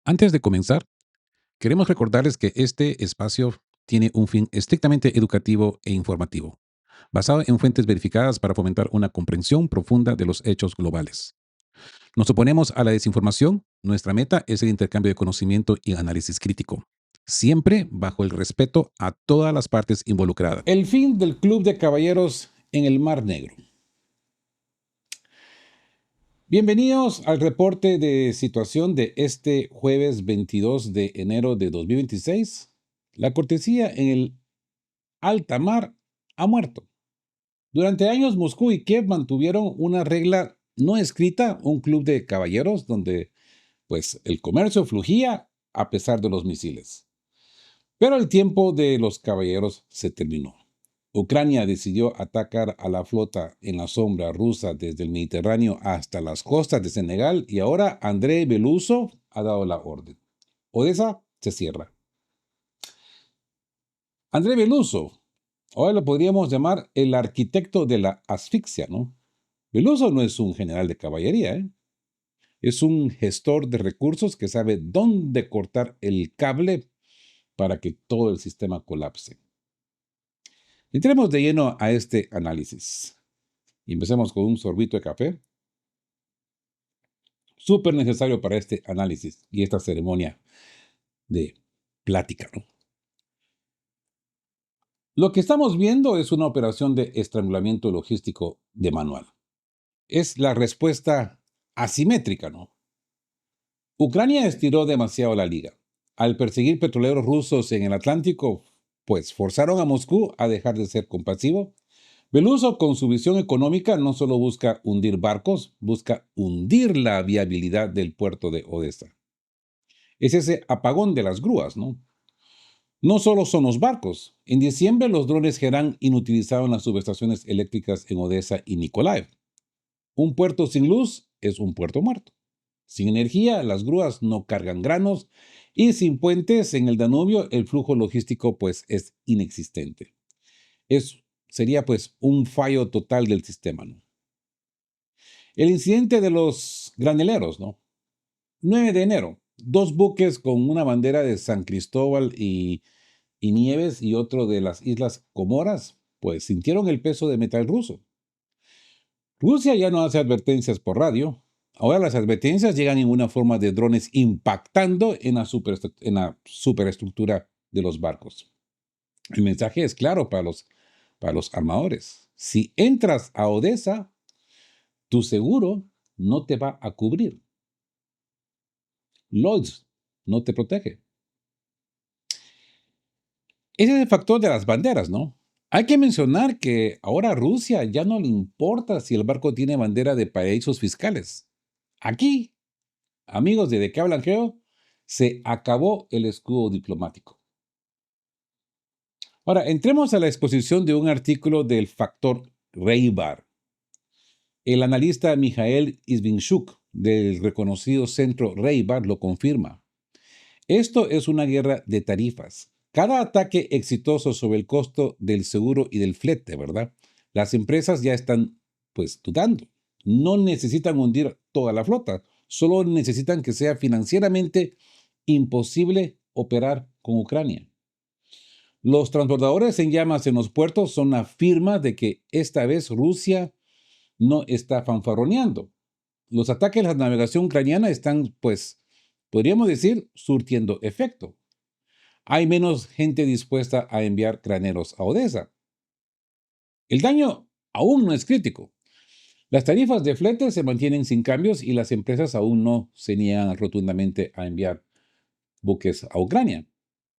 Antes de comenzar, queremos recordarles que este espacio tiene un fin estrictamente educativo e informativo, basado en fuentes verificadas para fomentar una comprensión profunda de los hechos globales. Nos oponemos a la desinformación. Nuestra meta es el intercambio de conocimiento y análisis crítico, siempre bajo el respeto a todas las partes involucradas. El fin del Club de Caballeros en el Mar Negro. Bienvenidos al reporte de situación de este jueves 22 de enero de 2026. La cortesía en el alta mar ha muerto. Durante años Moscú y Kiev mantuvieron una regla no escrita, un club de caballeros donde pues el comercio fluía a pesar de los misiles. Pero el tiempo de los caballeros se terminó. Ucrania decidió atacar a la flota en la sombra rusa desde el Mediterráneo hasta las costas de Senegal y ahora Andrei Belousov ha dado la orden. Odessa se cierra. Andrei Belousov, ahora lo podríamos llamar el arquitecto de la asfixia, ¿no? Belousov no es un general de caballería, ¿eh? Es un gestor de recursos que sabe dónde cortar el cable para que todo el sistema colapse. Entremos de lleno a este análisis. Y empecemos con un sorbito de café. Súper necesario para este análisis y esta ceremonia de plática, ¿no? Lo que estamos viendo es una operación de estrangulamiento logístico de manual. Es la respuesta asimétrica, ¿no? Ucrania estiró demasiado la liga. Al perseguir petroleros rusos en el Atlántico, pues forzaron a Moscú a dejar de ser compasivo. Belousov, con su visión económica, no solo busca hundir barcos, busca hundir la viabilidad del puerto de Odessa. Es ese apagón de las grúas, ¿no? No solo son los barcos. En diciembre los drones serán inutilizados en las subestaciones eléctricas en Odessa y Nikolaev. Un puerto sin luz es un puerto muerto. Sin energía, las grúas no cargan granos y sin puentes en el Danubio, el flujo logístico pues es inexistente. Sería pues un fallo total del sistema, ¿no? El incidente de los graneleros, ¿no? 9 de enero, dos buques con una bandera de San Cristóbal y Nieves y otro de las Islas Comoras, pues sintieron el peso de metal ruso. Rusia ya no hace advertencias por radio. Ahora las advertencias llegan en una forma de drones impactando en la superestructura de los barcos. El mensaje es claro para los armadores. Si entras a Odessa, tu seguro no te va a cubrir. Lloyds no te protege. Ese es el factor de las banderas, ¿no? Hay que mencionar que ahora a Rusia ya no le importa si el barco tiene bandera de paraísos fiscales. Aquí, amigos de qué hablan Geo, se acabó el escudo diplomático. Ahora, entremos a la exposición de un artículo del factor Reibar. El analista Mikhail Izvinchuk del reconocido centro Reibar lo confirma. Esto es una guerra de tarifas. Cada ataque exitoso sobre el costo del seguro y del flete, ¿verdad? Las empresas ya están, pues, dudando. No necesitan hundir toda la flota, solo necesitan que sea financieramente imposible operar con Ucrania. Los transbordadores en llamas en los puertos son la firma de que esta vez Rusia no está fanfarroneando. Los ataques a la navegación ucraniana están, pues, podríamos decir, surtiendo efecto. Hay menos gente dispuesta a enviar graneros a Odessa. El daño aún no es crítico. Las tarifas de flete se mantienen sin cambios y las empresas aún no se niegan rotundamente a enviar buques a Ucrania.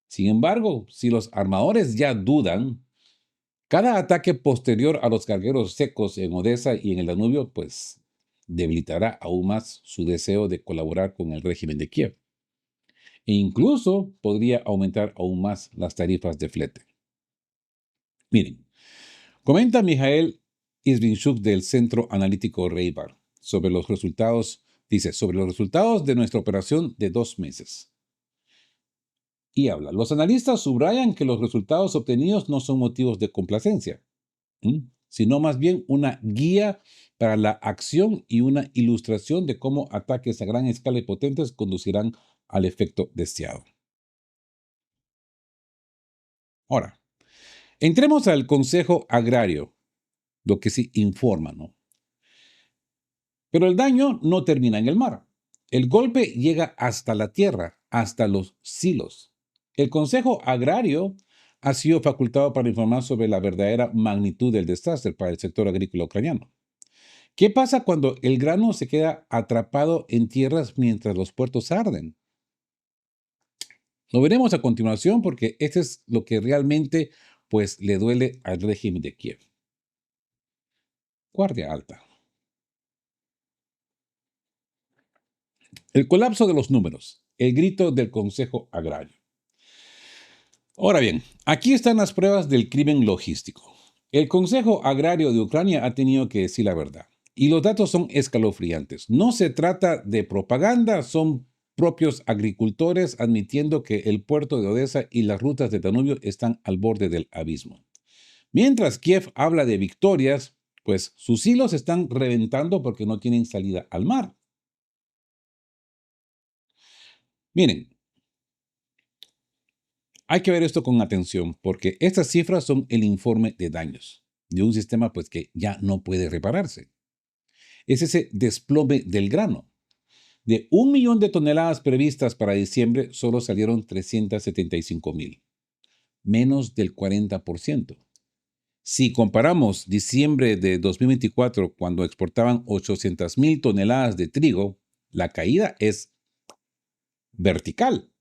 Sin embargo, si los armadores ya dudan, cada ataque posterior a los cargueros secos en Odessa y en el Danubio, pues, debilitará aún más su deseo de colaborar con el régimen de Kiev. E incluso podría aumentar aún más las tarifas de flete. Miren, comenta Mikhail Izvinchuk del Centro Analítico Reibar sobre los resultados, dice, sobre los resultados de nuestra operación de 2 meses. Y habla, los analistas subrayan que los resultados obtenidos no son motivos de complacencia, sino más bien una guía para la acción y una ilustración de cómo ataques a gran escala y potentes conducirán al efecto deseado. Ahora, entremos al Consejo Agrario, lo que sí informa, ¿no? Pero el daño no termina en el mar. El golpe llega hasta la tierra, hasta los silos. El Consejo Agrario ha sido facultado para informar sobre la verdadera magnitud del desastre para el sector agrícola ucraniano. ¿Qué pasa cuando el grano se queda atrapado en tierras mientras los puertos arden? Lo veremos a continuación porque este es lo que realmente pues le duele al régimen de Kiev. Guardia alta. El colapso de los números. El grito del Consejo Agrario. Ahora bien, aquí están las pruebas del crimen logístico. El Consejo Agrario de Ucrania ha tenido que decir la verdad. Y los datos son escalofriantes. No se trata de propaganda, son propios agricultores admitiendo que el puerto de Odessa y las rutas de Danubio están al borde del abismo. Mientras Kiev habla de victorias, pues sus hilos están reventando porque no tienen salida al mar. Miren, hay que ver esto con atención porque estas cifras son el informe de daños de un sistema pues que ya no puede repararse. Es ese desplome del grano. De 1 millón de toneladas previstas para diciembre, solo salieron 375,000, menos del 40%. Si comparamos diciembre de 2024, cuando exportaban 800,000 toneladas de trigo, la caída es vertical.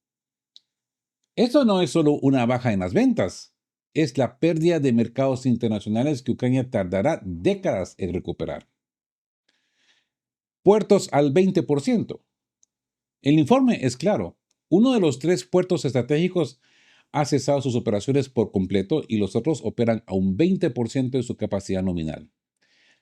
Esto no es solo una baja en las ventas, es la pérdida de mercados internacionales que Ucrania tardará décadas en recuperar. Puertos al 20%. El informe es claro. Uno de los 3 puertos estratégicos ha cesado sus operaciones por completo y los otros operan a un 20% de su capacidad nominal.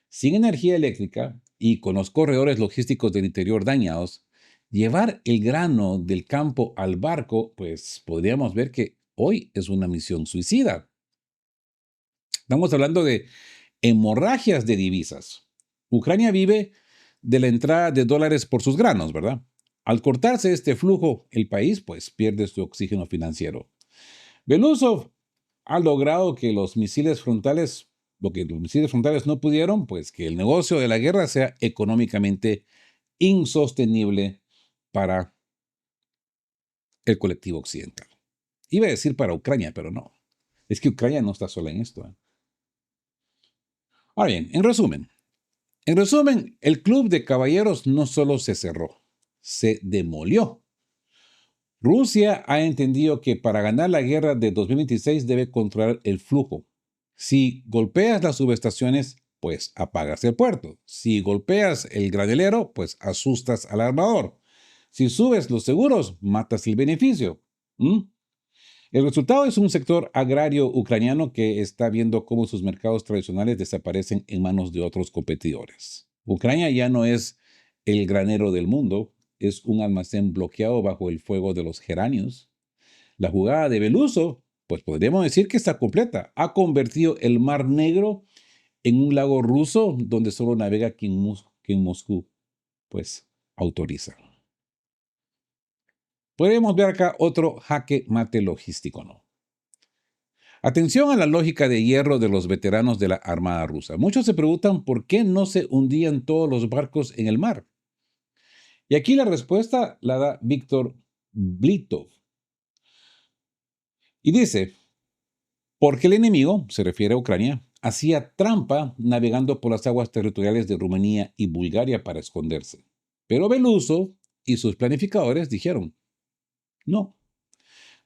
Sin energía eléctrica y con los corredores logísticos del interior dañados, llevar el grano del campo al barco, pues podríamos ver que hoy es una misión suicida. Estamos hablando de hemorragias de divisas. Ucrania vive de la entrada de dólares por sus granos, ¿verdad? Al cortarse este flujo, el país pues pierde su oxígeno financiero. Belousov ha logrado que los misiles frontales, lo que los misiles frontales no pudieron, pues que el negocio de la guerra sea económicamente insostenible para el colectivo occidental. Iba a decir para Ucrania, pero no. Es que Ucrania no está sola en esto. Ahora bien, en resumen, el club de caballeros no solo se cerró, se demolió. Rusia ha entendido que para ganar la guerra de 2026 debe controlar el flujo. Si golpeas las subestaciones, pues apagas el puerto. Si golpeas el granelero, pues asustas al armador. Si subes los seguros, matas el beneficio. ¿Mm? El resultado es un sector agrario ucraniano que está viendo cómo sus mercados tradicionales desaparecen en manos de otros competidores. Ucrania ya no es el granero del mundo, es un almacén bloqueado bajo el fuego de los geranios. La jugada de Belousov, pues podríamos decir que está completa. Ha convertido el Mar Negro en un lago ruso donde solo navega quien Moscú pues autoriza. Podemos ver acá otro jaque mate logístico, ¿no? Atención a la lógica de hierro de los veteranos de la Armada rusa. Muchos se preguntan por qué no se hundían todos los barcos en el mar. Y aquí la respuesta la da Víctor Blitov. Y dice, porque el enemigo, se refiere a Ucrania, hacía trampa navegando por las aguas territoriales de Rumanía y Bulgaria para esconderse. Pero Belousov y sus planificadores dijeron, no,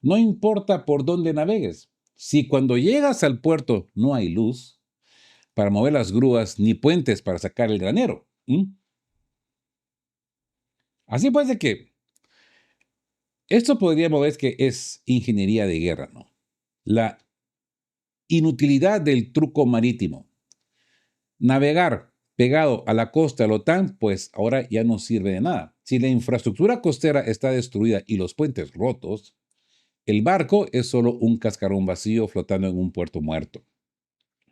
no importa por dónde navegues. Si cuando llegas al puerto no hay luz para mover las grúas ni puentes para sacar el granero. Así pues de que esto podríamos ver que es ingeniería de guerra, ¿no? La inutilidad del truco marítimo. Navegar pegado a la costa de la OTAN, pues ahora ya no sirve de nada. Si la infraestructura costera está destruida y los puentes rotos, el barco es solo un cascarón vacío flotando en un puerto muerto.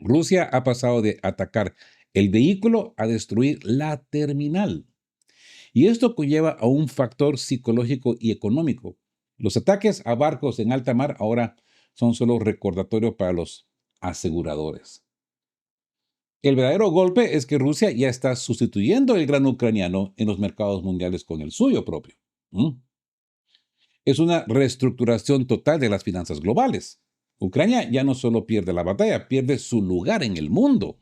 Rusia ha pasado de atacar el vehículo a destruir la terminal. Y esto conlleva a un factor psicológico y económico. Los ataques a barcos en alta mar ahora son solo recordatorio para los aseguradores. El verdadero golpe es que Rusia ya está sustituyendo el grano ucraniano en los mercados mundiales con el suyo propio. ¿Mm? Es una reestructuración total de las finanzas globales. Ucrania ya no solo pierde la batalla, pierde su lugar en el mundo.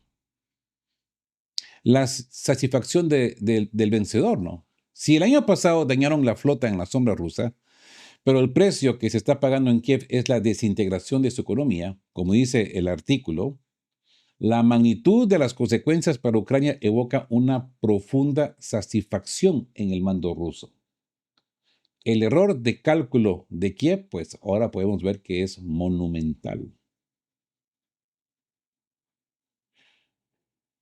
La satisfacción del vencedor, ¿no? Si el año pasado dañaron la flota en la sombra rusa, pero el precio que se está pagando en Kiev es la desintegración de su economía, como dice el artículo, la magnitud de las consecuencias para Ucrania evoca una profunda satisfacción en el mando ruso. El error de cálculo de Kiev, pues ahora podemos ver que es monumental.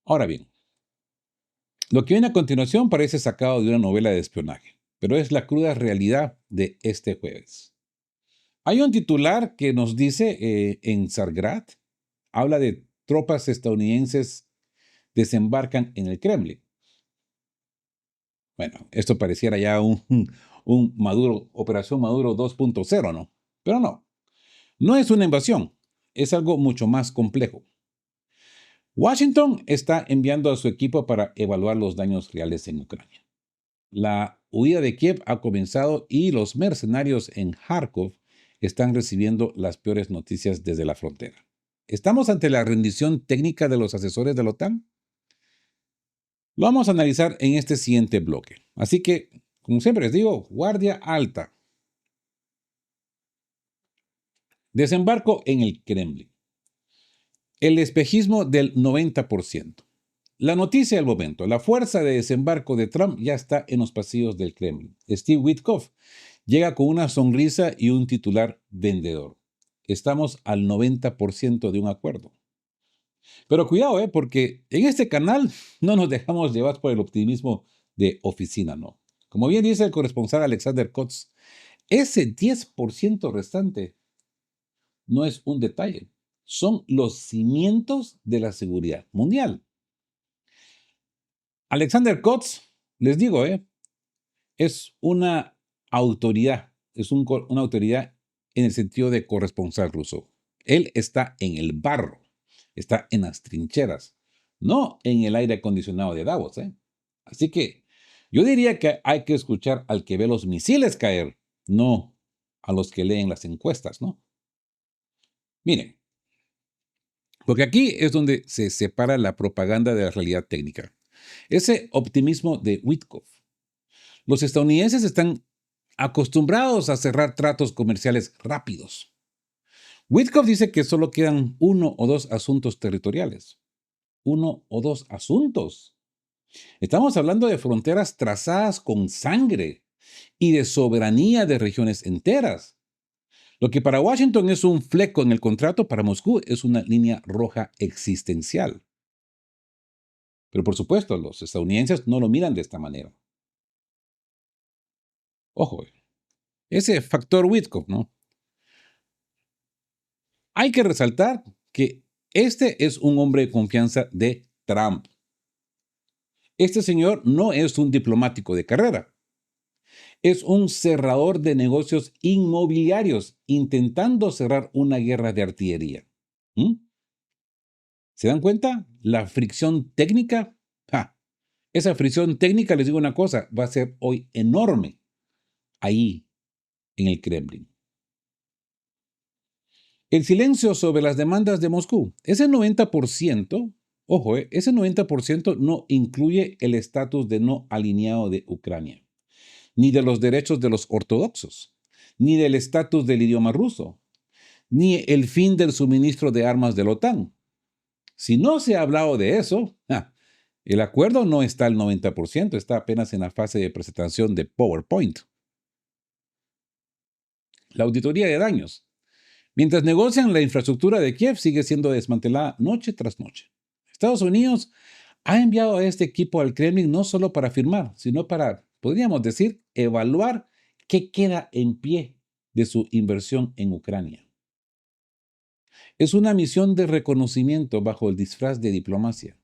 Ahora bien, lo que viene a continuación parece sacado de una novela de espionaje, pero es la cruda realidad de este jueves. Hay un titular que nos dice en Sargrad, habla de tropas estadounidenses desembarcan en el Kremlin. Bueno, esto pareciera ya un Maduro, Operación Maduro 2.0, ¿no? Pero no, no es una invasión, es algo mucho más complejo. Washington está enviando a su equipo para evaluar los daños reales en Ucrania. La huida de Kiev ha comenzado y los mercenarios en Kharkov están recibiendo las peores noticias desde la frontera. ¿Estamos ante la rendición técnica de los asesores de la OTAN? Lo vamos a analizar en este siguiente bloque. Así que, como siempre les digo, guardia alta. Desembarco en el Kremlin. El espejismo del 90%. La noticia del momento. La fuerza de desembarco de Trump ya está en los pasillos del Kremlin. Steve Witkoff llega con una sonrisa y un titular vendedor. Estamos al 90% de un acuerdo. Pero cuidado, porque en este canal no nos dejamos llevar por el optimismo de oficina, no. Como bien dice el corresponsal Alexander Kotz, ese 10% restante no es un detalle, son los cimientos de la seguridad mundial. Alexander Kotz, les digo, es una autoridad, una autoridad en el sentido de corresponsal ruso. Él está en el barro, está en las trincheras, no en el aire acondicionado de Davos. Así que yo diría que hay que escuchar al que ve los misiles caer, no a los que leen las encuestas, ¿no? Miren, porque aquí es donde se separa la propaganda de la realidad técnica. Ese optimismo de Witkoff. Los estadounidenses están acostumbrados a cerrar tratos comerciales rápidos. Witkoff dice que solo quedan 1 o 2 asuntos territoriales. 1 o 2 asuntos. Estamos hablando de fronteras trazadas con sangre y de soberanía de regiones enteras. Lo que para Washington es un fleco en el contrato, para Moscú es una línea roja existencial. Pero por supuesto, los estadounidenses no lo miran de esta manera. Ojo, ese factor Witkoff, ¿no? Hay que resaltar que este es un hombre de confianza de Trump. Este señor no es un diplomático de carrera. Es un cerrador de negocios inmobiliarios intentando cerrar una guerra de artillería. ¿Mm? ¿Se dan cuenta? La fricción técnica. ¡Ja! Esa fricción técnica, les digo una cosa, va a ser hoy enorme ahí en el Kremlin. El silencio sobre las demandas de Moscú. Ese 90%, ojo, ese 90% no incluye el estatus de no alineado de Ucrania, ni de los derechos de los ortodoxos, ni del estatus del idioma ruso, ni el fin del suministro de armas de la OTAN. Si no se ha hablado de eso, el acuerdo no está al 90%, está apenas en la fase de presentación de PowerPoint. La auditoría de daños. Mientras negocian, la infraestructura de Kiev sigue siendo desmantelada noche tras noche. Estados Unidos ha enviado a este equipo al Kremlin no solo para firmar, sino para, podríamos decir, evaluar qué queda en pie de su inversión en Ucrania. Es una misión de reconocimiento bajo el disfraz de diplomacia.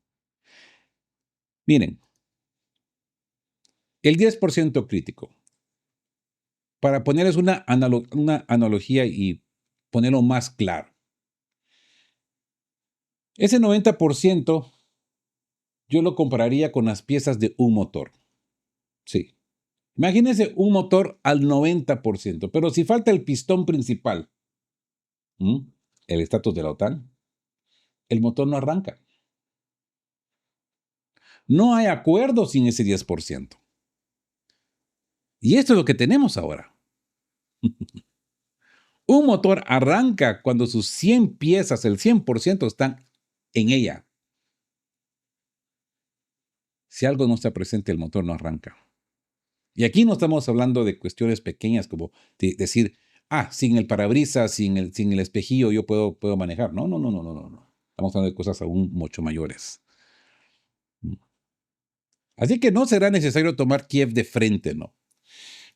Miren, El 10% crítico. Para ponerles una analogía y ponerlo más claro. Ese 90% yo lo compararía con las piezas de un motor. Sí. Imagínense un motor al 90%, pero si falta el pistón principal, el estatus de la OTAN, el motor no arranca. No hay acuerdo sin ese 10%. Y esto es lo que tenemos ahora. Un motor arranca cuando sus 100 piezas, el 100%, están en ella. Si algo no está presente, el motor no arranca. Y aquí no estamos hablando de cuestiones pequeñas como decir, sin el parabrisas, sin el espejillo yo puedo manejar. No. Estamos hablando de cosas aún mucho mayores. Así que no será necesario tomar Kiev de frente, ¿no?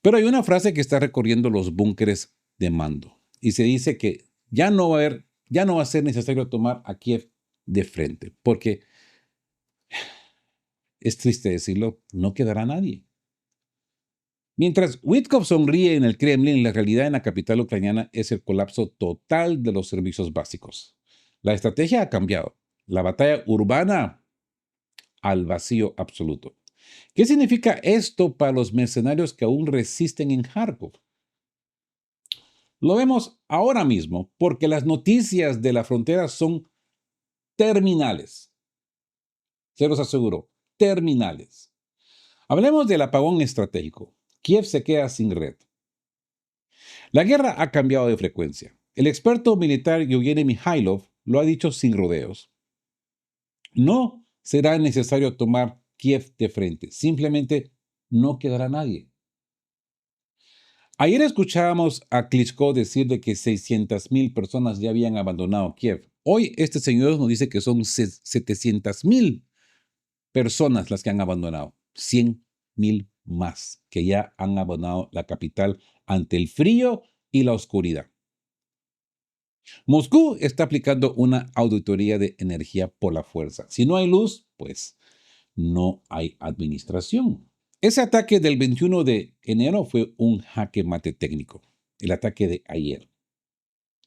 Pero hay una frase que está recorriendo los búnkeres de mando. Y se dice que ya no va a ser necesario tomar a Kiev de frente, porque es triste decirlo, no quedará nadie. Mientras Witkoff sonríe en el Kremlin, la realidad en la capital ucraniana es el colapso total de los servicios básicos. La estrategia ha cambiado. La batalla urbana al vacío absoluto. ¿Qué significa esto para los mercenarios que aún resisten en Kharkov? Lo vemos ahora mismo porque las noticias de la frontera son terminales. Se los aseguro, terminales. Hablemos del apagón estratégico. Kiev se queda sin red. La guerra ha cambiado de frecuencia. El experto militar Yevgeny Mikhailov lo ha dicho sin rodeos. No será necesario tomar Kiev de frente. Simplemente no quedará nadie. Ayer escuchábamos a Klitschko decir de que 600,000 personas ya habían abandonado Kiev. Hoy este señor nos dice que son 700,000 personas las que han abandonado. 100,000 más que ya han abandonado la capital ante el frío y la oscuridad. Moscú está aplicando una auditoría de energía por la fuerza. Si no hay luz, pues no hay administración. Ese ataque del 21 de enero fue un jaque mate técnico. El ataque de ayer.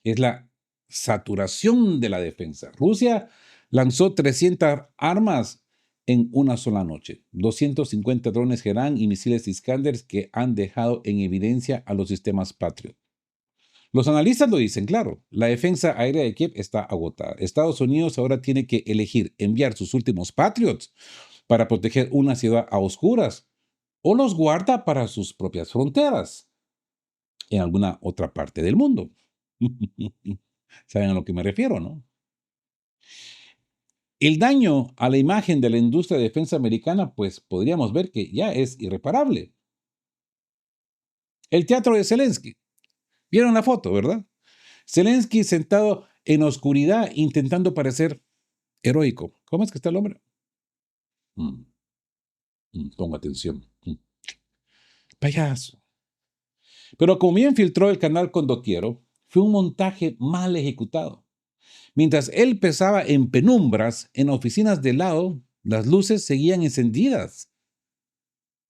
Es la saturación de la defensa. Rusia lanzó 300 armas en una sola noche. 250 drones Gerán y misiles Iskander que han dejado en evidencia a los sistemas Patriot. Los analistas lo dicen claro, la defensa aérea de Kiev está agotada. Estados Unidos ahora tiene que elegir enviar sus últimos Patriots para proteger una ciudad a oscuras o los guarda para sus propias fronteras en alguna otra parte del mundo. ¿Saben a lo que me refiero, no? El daño a la imagen de la industria de defensa americana, pues podríamos ver que ya es irreparable. El teatro de Zelensky. ¿Vieron la foto, verdad? Zelensky sentado en oscuridad intentando parecer heroico. ¿Cómo es que está el hombre? Ponga atención. Payaso. Pero como bien filtró el canal Condoquiero, fue un montaje mal ejecutado. Mientras él pesaba en penumbras, en oficinas de lado, las luces seguían encendidas.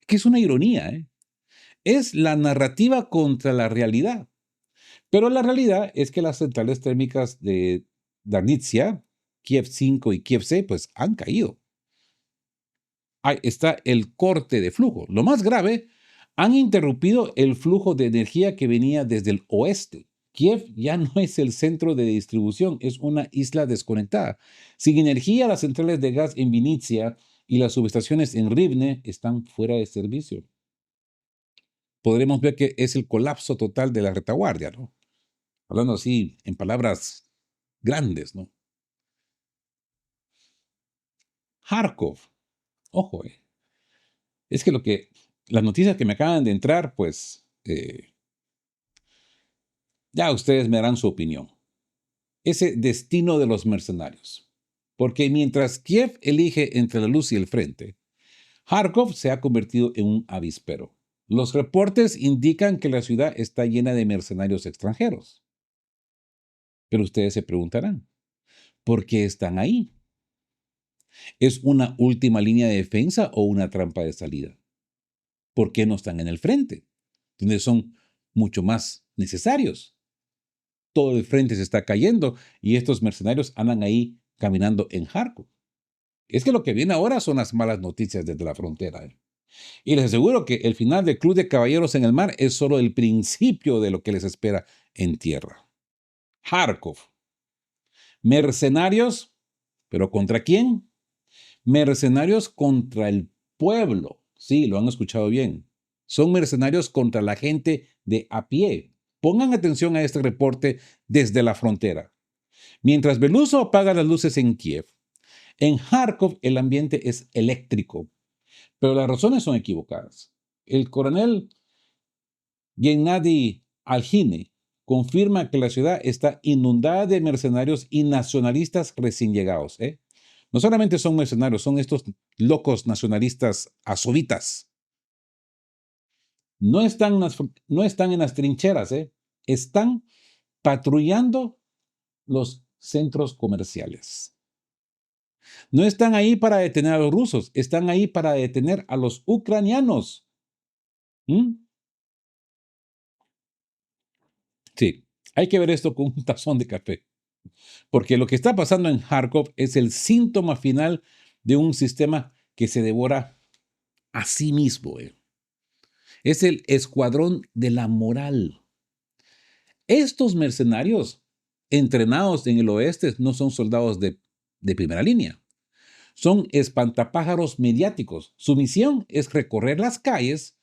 Que es una ironía, ¿eh? Es la narrativa contra la realidad. Pero la realidad es que las centrales térmicas de Darnitsia, Kiev 5 y Kiev 6, pues han caído. Ahí está el corte de flujo. Lo más grave, han interrumpido el flujo de energía que venía desde el oeste. Kiev ya no es el centro de distribución, es una isla desconectada. Sin energía, las centrales de gas en Vinnytsia y las subestaciones en Rivne están fuera de servicio. Podremos ver que es el colapso total de la retaguardia, ¿no? Hablando así en palabras grandes, ¿no? Kharkov, ojo, es que las noticias que me acaban de entrar, pues ya ustedes me darán su opinión. Ese destino de los mercenarios. Porque mientras Kiev elige entre la luz y el frente, Kharkov se ha convertido en un avispero. Los reportes indican que la ciudad está llena de mercenarios extranjeros. Pero ustedes se preguntarán, ¿por qué están ahí? ¿Es una última línea de defensa o una trampa de salida? ¿por qué no están en el frente? Donde son mucho más necesarios. Todo el frente se está cayendo y estos mercenarios andan ahí caminando en Kharkov. Es que lo que viene ahora son las malas noticias desde la frontera. Y les aseguro que el final del Club de Caballeros en el mar es solo el principio de lo que les espera en tierra. Kharkov. Mercenarios, ¿pero contra quién? Mercenarios contra el pueblo. Sí, lo han escuchado bien. Son mercenarios contra la gente de a pie. Pongan atención a este reporte desde la frontera. Mientras Beluso apaga las luces en Kiev, en Kharkov el ambiente es eléctrico, pero las razones son equivocadas. El coronel Gennady Alhine confirma que la ciudad está inundada de mercenarios y nacionalistas recién llegados. No solamente son mercenarios, son estos locos nacionalistas azovitas. No están en las trincheras, están patrullando los centros comerciales. No están ahí para detener a los rusos, están ahí para detener a los ucranianos. ¿Mm? Sí, hay que ver esto con un tazón de café, porque lo que está pasando en Kharkov es el síntoma final de un sistema que se devora a sí mismo. Es el escuadrón de la moral. Estos mercenarios entrenados en el oeste no son soldados de primera línea. Son espantapájaros mediáticos. Su misión es recorrer las calles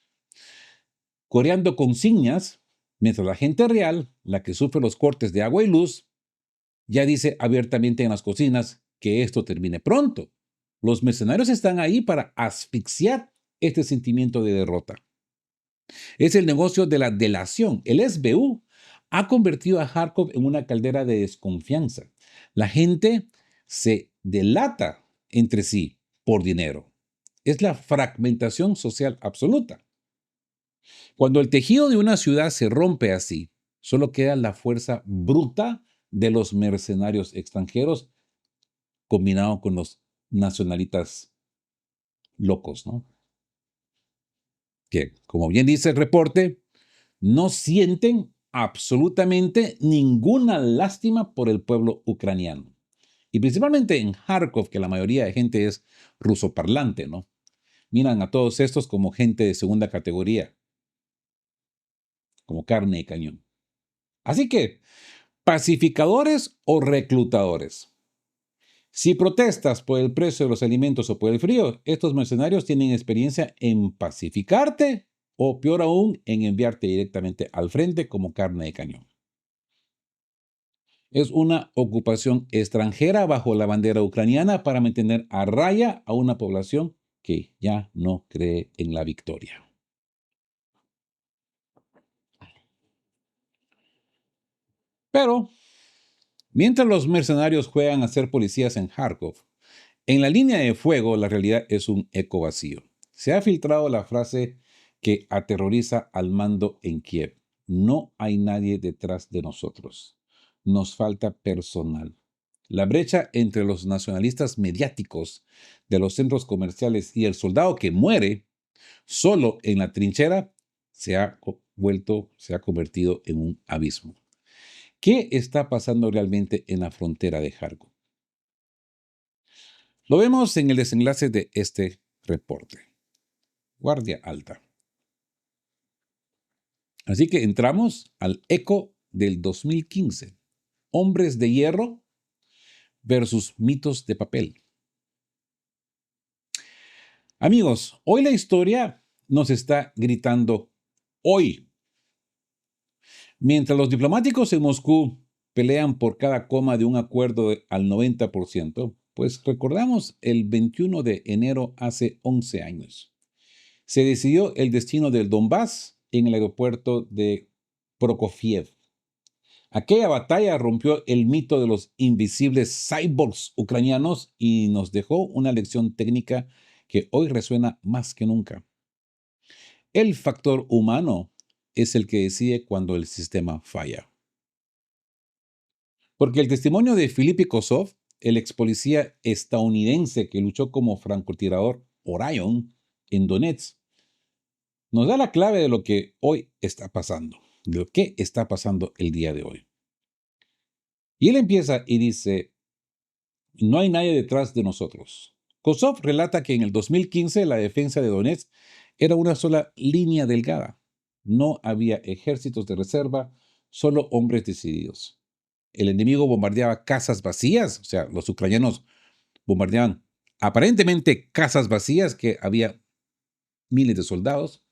coreando consignas, mientras la gente real, la que sufre los cortes de agua y luz, ya dice abiertamente en las cocinas que esto termine pronto. Los mercenarios están ahí para asfixiar este sentimiento de derrota. Es el negocio de la delación. El SBU ha convertido a Kharkov en una caldera de desconfianza. La gente se delata entre sí por dinero. Es la fragmentación social absoluta. Cuando el tejido de una ciudad se rompe así, solo queda la fuerza bruta de los mercenarios extranjeros combinado con los nacionalistas locos, ¿no? Que, como bien dice el reporte, no sienten absolutamente ninguna lástima por el pueblo ucraniano. Y principalmente en Kharkov, que la mayoría de gente es rusoparlante, ¿no? Miran a todos estos como gente de segunda categoría, como carne de cañón. Así que, pacificadores o reclutadores. Si protestas por el precio de los alimentos o por el frío, estos mercenarios tienen experiencia en pacificarte o, peor aún, en enviarte directamente al frente como carne de cañón. Es una ocupación extranjera bajo la bandera ucraniana para mantener a raya a una población que ya no cree en la victoria. Pero, mientras los mercenarios juegan a ser policías en Kharkov, en la línea de fuego la realidad es un eco vacío. Se ha filtrado la frase que aterroriza al mando en Kiev. No hay nadie detrás de nosotros. Nos falta personal. La brecha entre los nacionalistas mediáticos de los centros comerciales y el soldado que muere solo en la trinchera se ha convertido en un abismo. ¿Qué está pasando realmente en la frontera de Kharkov? Lo vemos en el desenlace de este reporte. Guardia alta. Así que entramos al eco del 2015. Hombres de hierro versus mitos de papel. Amigos, hoy la historia nos está gritando hoy. Mientras los diplomáticos en Moscú pelean por cada coma de un acuerdo al 90%, pues recordamos el 21 de enero hace 11 años. Se decidió el destino del Donbass en el aeropuerto de Prokofiev. Aquella batalla rompió el mito de los invisibles cyborgs ucranianos y nos dejó una lección técnica que hoy resuena más que nunca. El factor humano es el que decide cuando el sistema falla. Porque el testimonio de Filipe Kosov, el ex policía estadounidense que luchó como francotirador Orion en Donetsk, nos da la clave de lo que hoy está pasando, de lo que está pasando el día de hoy. Y él empieza y dice, no hay nadie detrás de nosotros. Kosov relata que en el 2015 la defensa de Donetsk era una sola línea delgada. No había ejércitos de reserva, solo hombres decididos. El enemigo bombardeaba casas vacías, o sea, los ucranianos bombardeaban aparentemente casas vacías que había miles de soldados,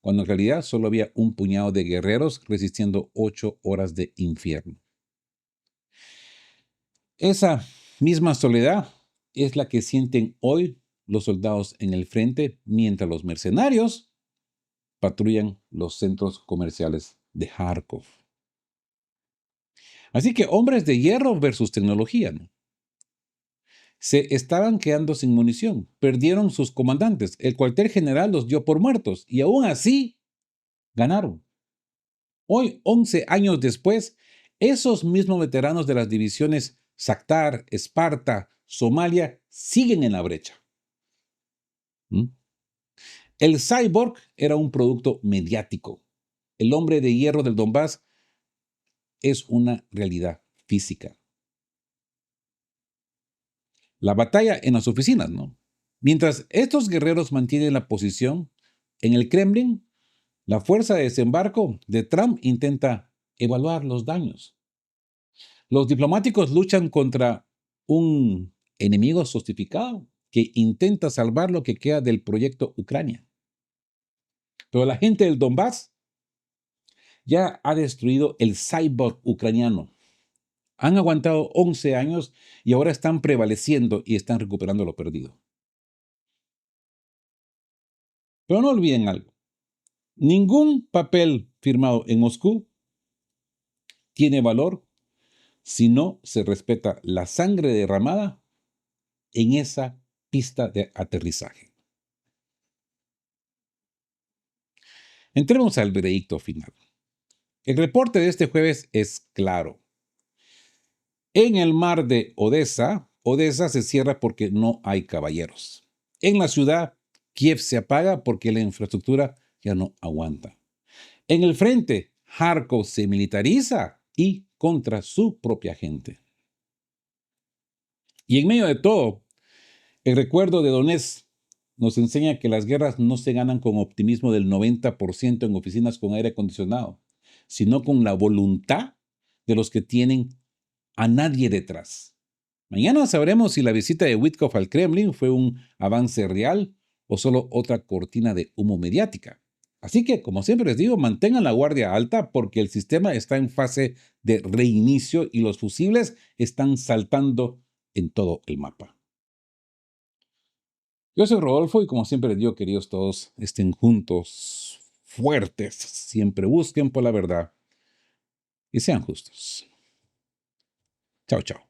cuando en realidad solo había un puñado de guerreros resistiendo 8 horas de infierno. Esa misma soledad es la que sienten hoy los soldados en el frente mientras los mercenarios patrullan los centros comerciales de Kharkov. Así que hombres de hierro versus tecnología, ¿no? Se estaban quedando sin munición, perdieron sus comandantes, el cuartel general los dio por muertos y aún así ganaron. Hoy, 11 años después, esos mismos veteranos de las divisiones Shakhtar, Esparta, Somalia siguen en la brecha. ¿Mm? El cyborg era un producto mediático. El hombre de hierro del Donbass es una realidad física. La batalla en las oficinas, ¿no? Mientras estos guerreros mantienen la posición, en el Kremlin, la fuerza de desembarco de Trump intenta evaluar los daños. Los diplomáticos luchan contra un enemigo justificado que intenta salvar lo que queda del proyecto Ucrania. Pero la gente del Donbass ya ha destruido el cyborg ucraniano. Han aguantado 11 años y ahora están prevaleciendo y están recuperando lo perdido. Pero no olviden algo. Ningún papel firmado en Moscú tiene valor si no se respeta la sangre derramada en esa pista de aterrizaje. Entremos al veredicto final. El reporte de este jueves es claro. En el mar de Odessa, Odessa se cierra porque no hay caballeros. En la ciudad, Kiev se apaga porque la infraestructura ya no aguanta. En el frente, Kharkov se militariza y contra su propia gente. Y en medio de todo, el recuerdo de Donetsk nos enseña que las guerras no se ganan con optimismo del 90% en oficinas con aire acondicionado, sino con la voluntad de los que tienen a nadie detrás. Mañana sabremos si la visita de Witkoff al Kremlin fue un avance real o solo otra cortina de humo mediática. Así que, como siempre les digo, mantengan la guardia alta porque el sistema está en fase de reinicio y los fusibles están saltando en todo el mapa. Yo soy Rodolfo y como siempre les digo, queridos todos, estén juntos, fuertes, siempre busquen por la verdad y sean justos. Chao, chao.